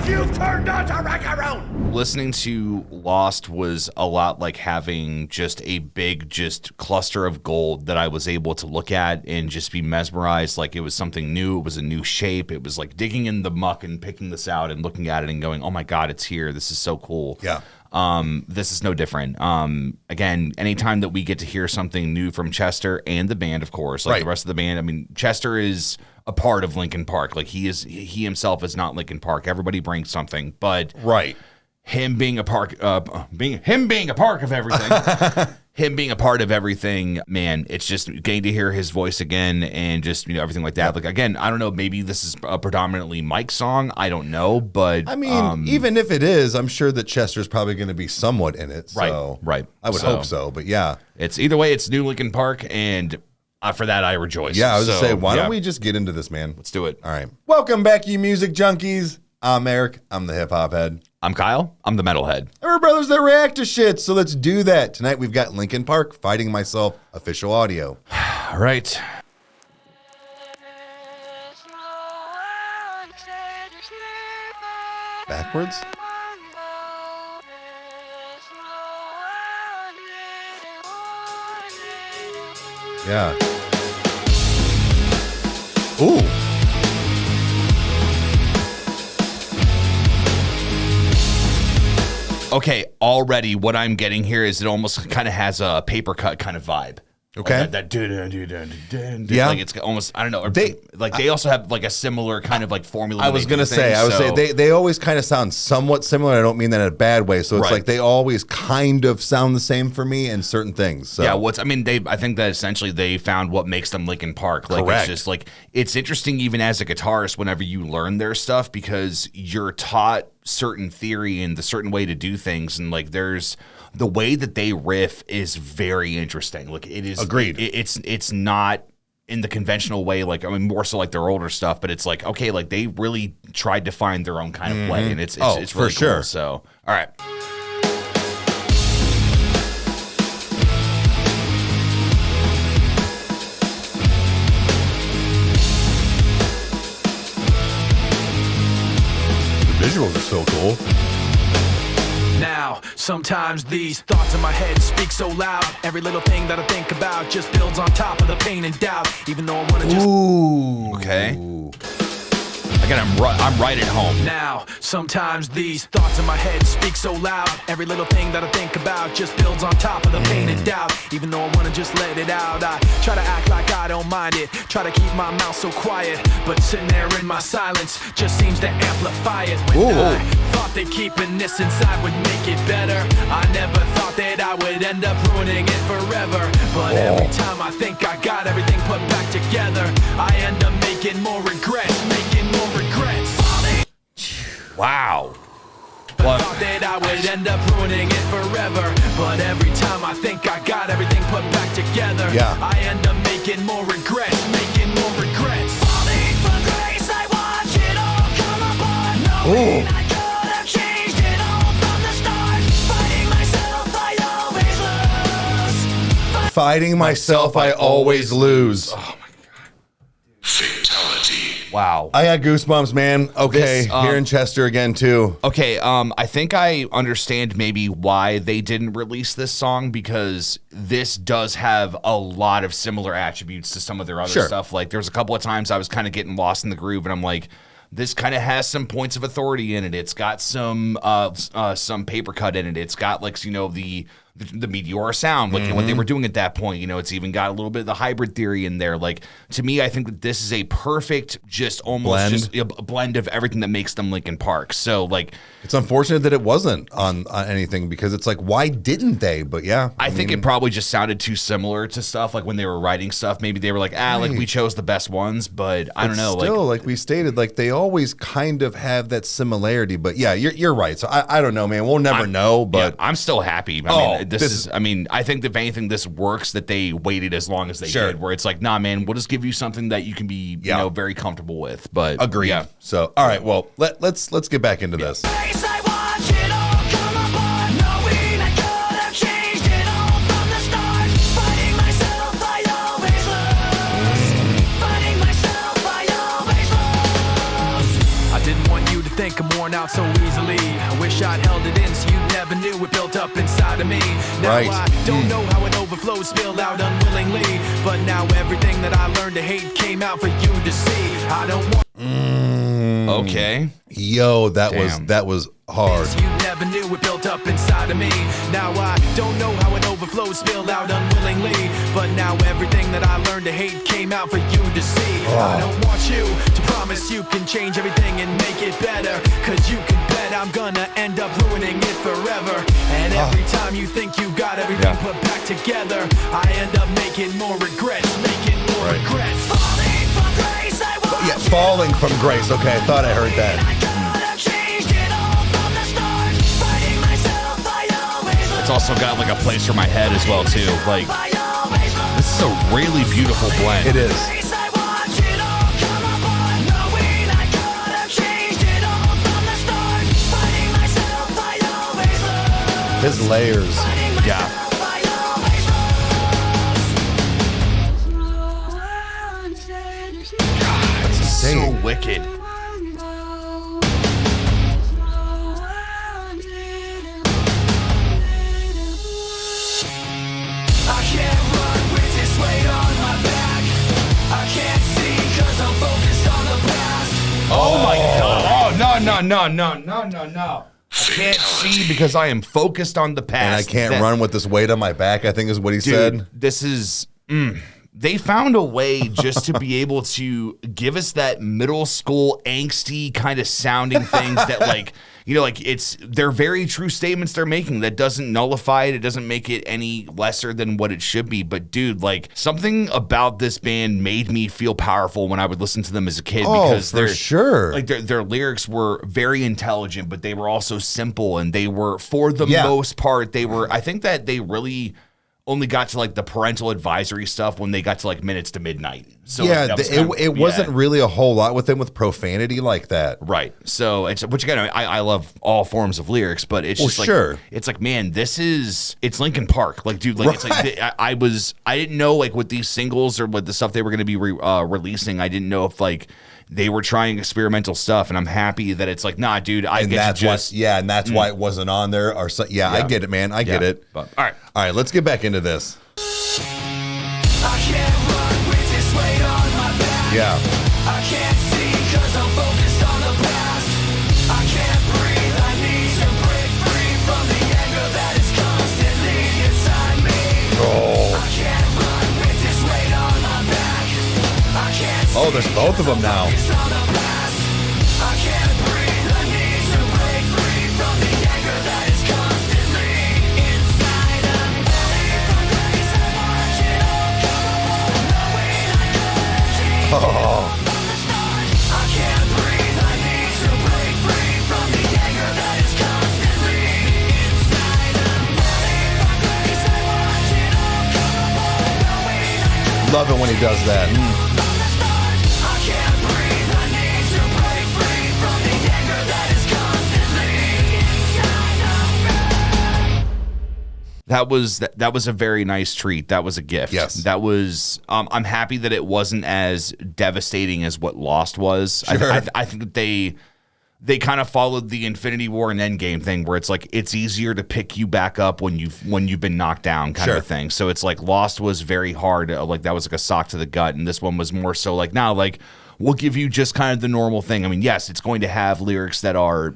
You've turned on to Rykerroad! Listening to Lost was a lot like having just a big just cluster of gold that I was able to look at and just be mesmerized. Like it was something new. It was a new shape. It was like digging in the muck and picking this out and looking at it and going, oh my God, it's here. This is so cool. Yeah. This is no different. Again, anytime that we get to hear something new from Chester and the band, of course, like the rest of the band, I mean, Chester is a part of Linkin Park. Like he himself is not Linkin Park. Everybody brings something, but him being a part of everything, him being a part of everything, man, it's just getting to hear his voice again and just, you know, everything like that. Like, again, I don't know, maybe this is a predominantly Mike's song. I don't know, but I mean, even if it is, I'm sure that Chester's probably going to be somewhat in it. So right. I would hope so, but yeah. It's either way, it's new Linkin Park, and for that, I rejoice. Yeah, I was going to say, why don't we just get into this, man? Let's do it. All right. Welcome back, you music junkies. I'm Eric. I'm the hip-hop head. I'm Kyle. I'm the metalhead. And we're brothers that react to shit, so let's do that. Tonight, we've got Linkin Park, Fighting Myself, official audio. All right. Backwards? Yeah. Ooh. Okay, already what I'm getting here is it almost kind of has a paper cut kind of vibe. Okay. Like that yeah. Like it's almost, I don't know. They also have like a similar kind of like formula. I was going to say, they always kind of sound somewhat similar. I don't mean that in a bad way. So it's like they always kind of sound the same for me in certain things. So. Yeah, I think that essentially they found what makes them Linkin Park. Like Correct. It's just like, it's interesting even as a guitarist whenever you learn their stuff because you're taught certain theory and the certain way to do things. And like there's, the way that they riff is very interesting. Like it is agreed. It's not in the conventional way. Like I mean, more so like their older stuff, but it's like okay, like they really tried to find their own kind of way, and it's really for cool. sure. So all right. The visuals are so cool. Now, sometimes these thoughts in my head speak so loud. Every little thing that I think about just builds on top of the pain and doubt. Even though I want to just... Ooh. Okay. Again, I'm right at home. Now, sometimes these thoughts in my head speak so loud. Every little thing that I think about just builds on top of the pain and doubt. Even though I want to just let it out, I try to act like I don't mind it. Try to keep my mouth so quiet, but sitting there in my silence just seems to amplify it. When I thought that keeping this inside would make it better, I never thought that I would end up ruining it forever. But every time I think I got everything put back together, I end up making more regrets, Wow. I thought that I would end up ruining it forever. But every time I think I got everything put back together, I end up making more regrets, Falling from grace, I watch it all come apart. Knowing I could have changed it all from the start. Fighting myself, I always lose. Fighting myself, I always lose. Oh my God. Fatality. Wow. I got goosebumps, man. Okay, here in Chester again, too. Okay, I think I understand maybe why they didn't release this song because this does have a lot of similar attributes to some of their other stuff. Like, there's a couple of times I was kind of getting lost in the groove, and I'm like, this kind of has some points of authority in it. It's got some paper cut in it. It's got, like, you know, the Meteora sound, like you know, what they were doing at that point. You know, it's even got a little bit of the hybrid theory in there. Like, to me, I think that this is a perfect, just almost just a blend of everything that makes them Linkin Park. So, like, it's unfortunate that it wasn't on anything because it's like, why didn't they? But yeah, I think it probably just sounded too similar to stuff. Like when they were writing stuff, maybe they were like, like we chose the best ones, but I don't know. Still, like we stated, like they always kind of have that similarity. But yeah, you're right. So I don't know, man. We'll never know. But I'm still happy. I mean, I think that if anything, this works that they waited as long as they did, where it's like, nah, man, we'll just give you something that you can be, you know, very comfortable with. But agree. Yeah. So, all right, well, let's get back into this. to think I'm worn out so easily. I wish I'd held it in so you never knew it built up inside of me. Now I don't know how it overflowed, spilled out unwillingly. But now everything that I learned to hate came out for you to see. I don't want. Okay. Yo, that was hard. You never knew it built up inside of me. Now I don't know how it overflowed, spilled out unwillingly. But now everything that I learned to hate came out for you to see. I don't want you to promise you can change everything and make it better. Cause you can bet I'm gonna end up ruining it forever. And every time you think you got everything put back together, I end up making more regrets, regrets. Falling from grace, I want Yeah, falling from grace. Okay, I thought I heard that. It's also got like a place for my head as well too. Like, this is a really beautiful blend. It is. His layers. Yeah. That's insane. So wicked. Oh my God. Oh, no. I can't see because I am focused on the past. And I can't run with this weight on my back, I think is what he said. This is... They found a way just to be able to give us that middle school angsty kind of sounding things that like, you know, like they're very true statements they're making. That doesn't nullify it. It doesn't make it any lesser than what it should be. But dude, like something about this band made me feel powerful when I would listen to them as a kid because for sure. Like their lyrics were very intelligent, but they were also simple and they were for the most part, I think that they really only got to like the parental advisory stuff when they got to like minutes to midnight. So yeah, it wasn't really a whole lot with them with profanity like that. Right. So which again, I love all forms of lyrics, but it's just like, it's like, man, it's Linkin Park. Like, dude, like it's like I didn't know like with these singles or with the stuff they were going to be releasing, I didn't know if like they were trying experimental stuff, and I'm happy that it's like, nah, dude, and that's why it wasn't on there. Or so, I get it, man. I get it. But, all right, let's get back into this. I can't run with this weight on my back. Yeah. I can't see 'cause I'm focused on the past. I can't breathe. I need to break free from the anger that is constantly inside me. I can't run with this weight on my back. I can't see. Oh, there's both of them now. I can't breathe. I need to break free from the anger that is constantly inside of me. From grace, I watch it all come apart, knowing I could've changed it all from the start. I can't breathe. I need to break free from the anger that is constantly inside of me. From grace, I watch it all come apart, knowing I could've. Love it when he does that. That was a very nice treat. That was a gift. Yes. That was. I'm happy that it wasn't as devastating as what Lost was. Sure. I think that they kind of followed the Infinity War and Endgame thing, where it's like it's easier to pick you back up when you've been knocked down, kind of thing. So it's like Lost was very hard. Like that was like a sock to the gut, and this one was more so like like. We'll give you just kind of the normal thing. I mean, yes, it's going to have lyrics that are,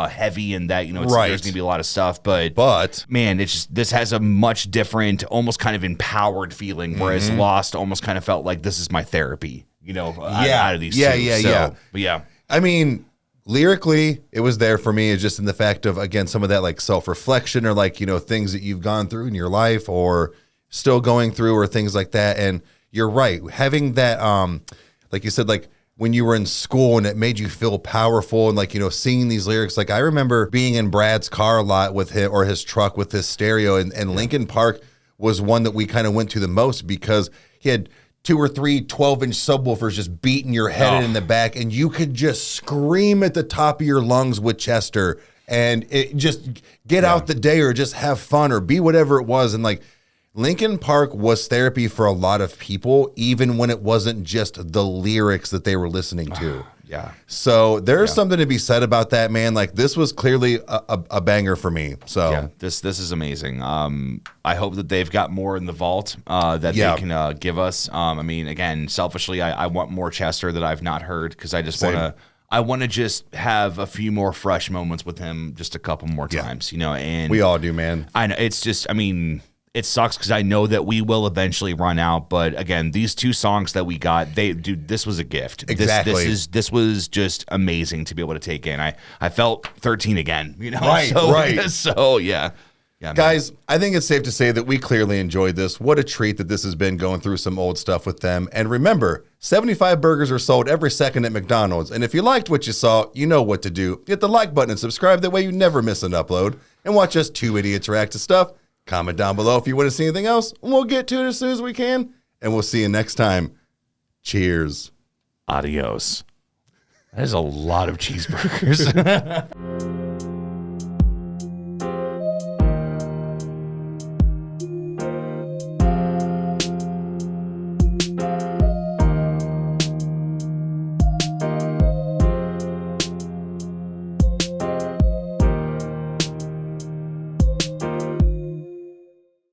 heavy and that, there's going to be a lot of stuff. But man, it's just, this has a much different, almost kind of empowered feeling. Whereas Lost almost kind of felt like this is my therapy, out of these two. Yeah. But yeah. I mean, lyrically, it was there for me. It's just in the fact of, again, some of that like self-reflection or like, things that you've gone through in your life or still going through or things like that. And you're right. Having that, like you said, like when you were in school and it made you feel powerful and like, singing these lyrics. Like I remember being in Brad's car a lot with him or his truck with his stereo and Linkin Park was one that we kind of went to the most because he had 2 or 3 12-inch subwoofers just beating your head in the back and you could just scream at the top of your lungs with Chester and it just get out the day or just have fun or be whatever it was. And like, Linkin Park was therapy for a lot of people, even when it wasn't just the lyrics that they were listening to. Yeah. So there's something to be said about that, man. Like this was clearly a banger for me. So yeah, this is amazing. I hope that they've got more in the vault that they can give us. I mean, again, selfishly, I want more Chester that I've not heard because I just want to just have a few more fresh moments with him, just a couple more times, you know. And we all do, man. I know it's just, I mean, it sucks because I know that we will eventually run out. But again, these 2 songs that we got, this was a gift. Exactly. This was just amazing to be able to take in. I felt 13 again, you know. Right, right. So yeah. Yeah, guys, I think it's safe to say that we clearly enjoyed this. What a treat that this has been, going through some old stuff with them. And remember, 75 burgers are sold every second at McDonald's. And if you liked what you saw, you know what to do. Hit the like button and subscribe. That way you never miss an upload. And watch us 2 idiots react to stuff. Comment down below if you want to see anything else. We'll get to it as soon as we can. And we'll see you next time. Cheers. Adios. That is a lot of cheeseburgers.